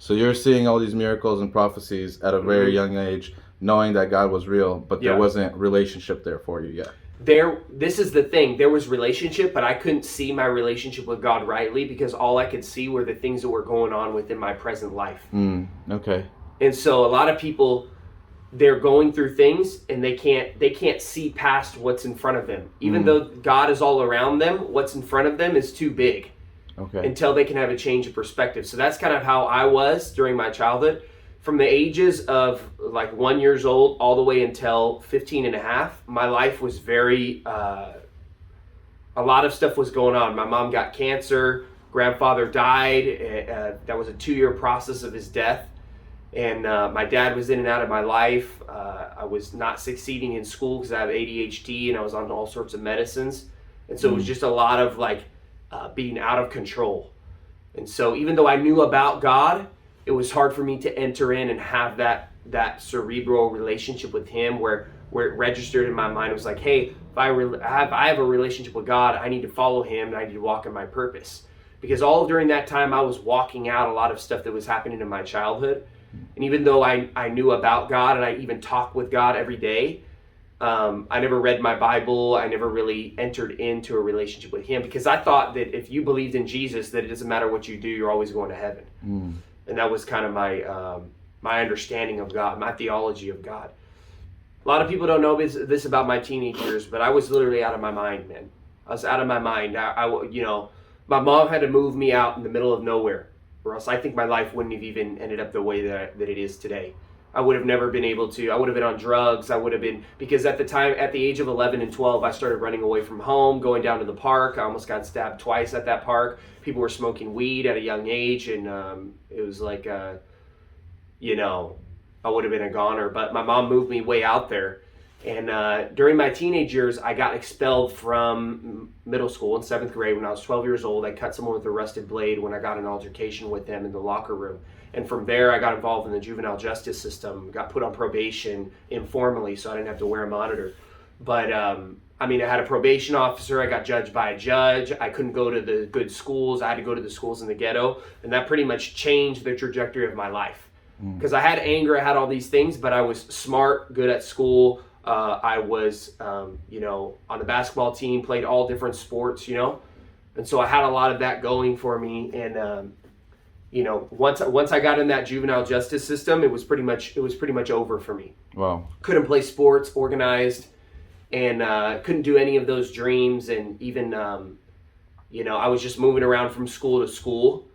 So you're seeing all these miracles and prophecies at a very young age, knowing that God was real, but there wasn't relationship there for you yet. This is the thing. There was relationship, but I couldn't see my relationship with God rightly because all I could see were the things that were going on within my present life. Okay. And so a lot of people, they're going through things and they can't see past what's in front of them. Even though God is all around them, what's in front of them is too big. Okay. Until they can have a change of perspective. So that's kind of how I was during my childhood. From the ages of like 1 year old all the way until 15 and a half, my life was very, a lot of stuff was going on. My mom got cancer, grandfather died. That was a 2-year process of his death. And my dad was in and out of my life. I was not succeeding in school because I have ADHD and I was on all sorts of medicines. And so it was just a lot of like, being out of control. And so even though I knew about God, it was hard for me to enter in and have that cerebral relationship with him where it registered in my mind. It was like, hey, if I have a relationship with God, I need to follow him and I need to walk in my purpose. Because all during that time I was walking out a lot of stuff that was happening in my childhood. And even though I knew about God and I even talked with God every day, I never read my Bible. I never really entered into a relationship with him because I thought that if you believed in Jesus, that it doesn't matter what you do, you're always going to heaven. And that was kind of my understanding of God, my theology of God. A lot of people don't know this about my teenage years, but I was literally out of my mind, man. I was out of my mind. My mom had to move me out in the middle of nowhere, or else I think my life wouldn't have even ended up the way that it is today. I would have never been able to. I would have been on drugs. I would have been, because at the age of 11 and 12, I started running away from home, going down to the park. I almost got stabbed twice at that park. People were smoking weed at a young age, and it was like, I would have been a goner. But my mom moved me way out there. And during my teenage years, I got expelled from middle school in 7th grade when I was 12 years old. I cut someone with a rusted blade when I got an altercation with them in the locker room. And from there, I got involved in the juvenile justice system, got put on probation informally so I didn't have to wear a monitor. But, I had a probation officer. I got judged by a judge. I couldn't go to the good schools. I had to go to the schools in the ghetto. And that pretty much changed the trajectory of my life. Because I had anger, I had all these things, but I was smart, good at school. I was, on the basketball team, played all different sports, And so I had a lot of that going for me. And, once I got in that juvenile justice system, it was pretty much over for me. Wow. Couldn't play sports, organized, and couldn't do any of those dreams. And even, I was just moving around from school to school.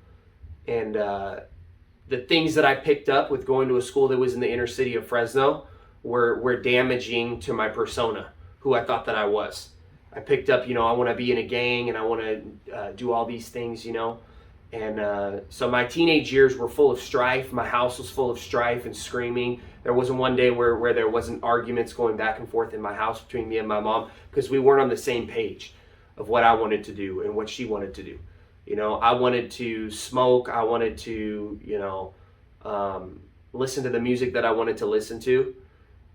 And the things that I picked up with going to a school that was in the inner city of Fresno were damaging to my persona, who I thought that I was. I picked up, I want to be in a gang and I want to do all these things, And so my teenage years were full of strife. My house was full of strife and screaming. There wasn't one day where there wasn't arguments going back and forth in my house between me and my mom because we weren't on the same page of what I wanted to do and what she wanted to do. I wanted to smoke. I wanted to, listen to the music that I wanted to listen to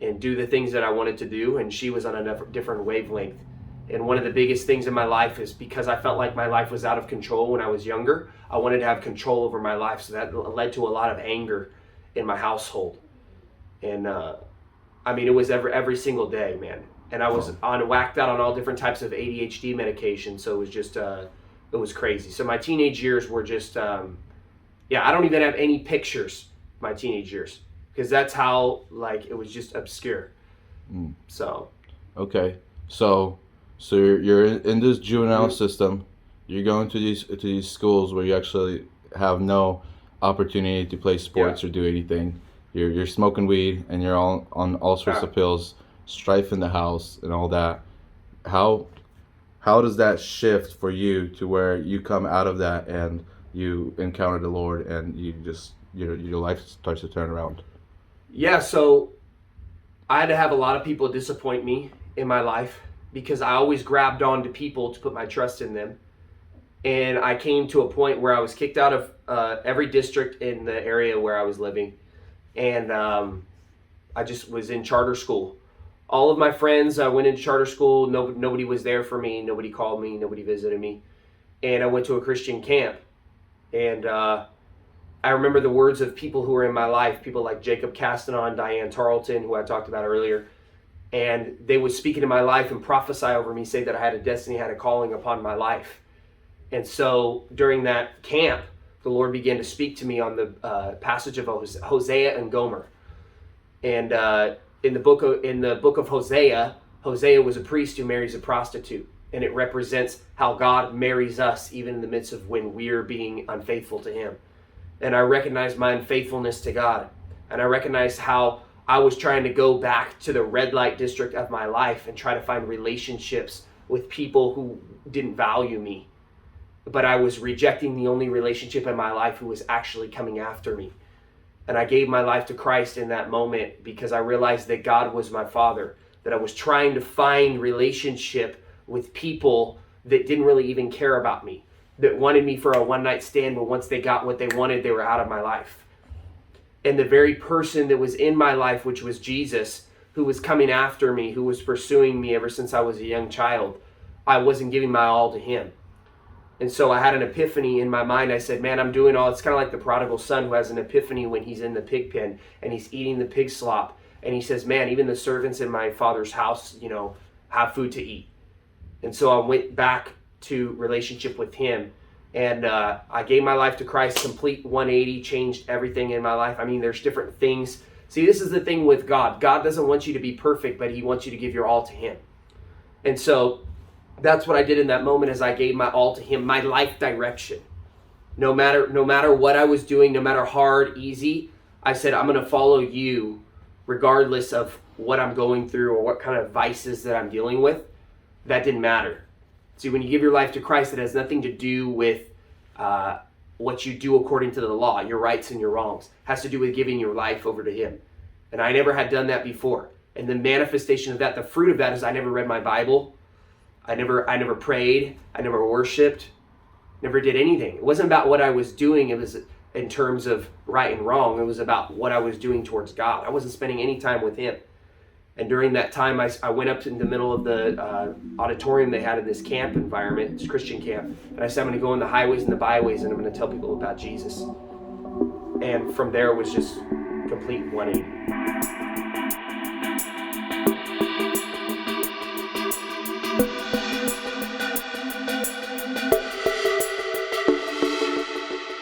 and do the things that I wanted to do. And she was on a different wavelength. And one of the biggest things in my life is because I felt like my life was out of control when I was younger, I wanted to have control over my life. So that led to a lot of anger in my household. And it was every single day, man. And I was whacked out on all different types of ADHD medication. So it was just, it was crazy. So my teenage years were just, I don't even have any pictures my teenage years because that's how, it was just obscure. So. Okay. So you're in this juvenile system. You're going to these schools where you actually have no opportunity to play sports or do anything. You're smoking weed and you're all on all sorts of pills, strife in the house and all that. How does that shift for you to where you come out of that and you encounter the Lord and you just your life starts to turn around? Yeah, so I had to have a lot of people disappoint me in my life because I always grabbed on to people to put my trust in them. And I came to a point where I was kicked out of every district in the area where I was living. And I just was in charter school. All of my friends went into charter school. Nobody was there for me. Nobody called me. Nobody visited me. And I went to a Christian camp. And I remember the words of people who were in my life, people like Jacob Castanon, Diane Tarleton, who I talked about earlier. And they would speak into my life and prophesy over me, say that I had a destiny, had a calling upon my life. And so during that camp, the Lord began to speak to me on the passage of Hosea and Gomer. And in the book of Hosea, Hosea was a priest who marries a prostitute. And it represents how God marries us even in the midst of when we're being unfaithful to him. And I recognized my unfaithfulness to God. And I recognized how I was trying to go back to the red light district of my life and try to find relationships with people who didn't value me. But I was rejecting the only relationship in my life who was actually coming after me. And I gave my life to Christ in that moment because I realized that God was my Father, that I was trying to find relationship with people that didn't really even care about me, that wanted me for a one-night stand, but once they got what they wanted, they were out of my life. And the very person that was in my life, which was Jesus, who was coming after me, who was pursuing me ever since I was a young child, I wasn't giving my all to him. And so I had an epiphany in my mind. I said, man, I'm doing all, it's kind of like the prodigal son who has an epiphany when he's in the pig pen and he's eating the pig slop. And he says, man, even the servants in my father's house, have food to eat. And so I went back to relationship with him. And I gave my life to Christ, complete 180, changed everything in my life. I mean, there's different things. See, this is the thing with God. God doesn't want you to be perfect, but he wants you to give your all to him. And so that's what I did in that moment, is I gave my all to him, my life direction. No matter what I was doing, no matter hard, easy, I said, I'm going to follow you regardless of what I'm going through or what kind of vices that I'm dealing with. That didn't matter. See, when you give your life to Christ, it has nothing to do with what you do according to the law, your rights and your wrongs. It has to do with giving your life over to him. And I never had done that before. And the manifestation of that, the fruit of that, is I never read my Bible. I never prayed. I never worshiped. Never did anything. It wasn't about what I was doing. It was in terms of right and wrong. It was about what I was doing towards God. I wasn't spending any time with him. And during that time, I went up in the middle of the auditorium they had in this camp environment, this Christian camp. And I said, I'm going to go on the highways and the byways, and I'm going to tell people about Jesus. And from there, it was just complete 180.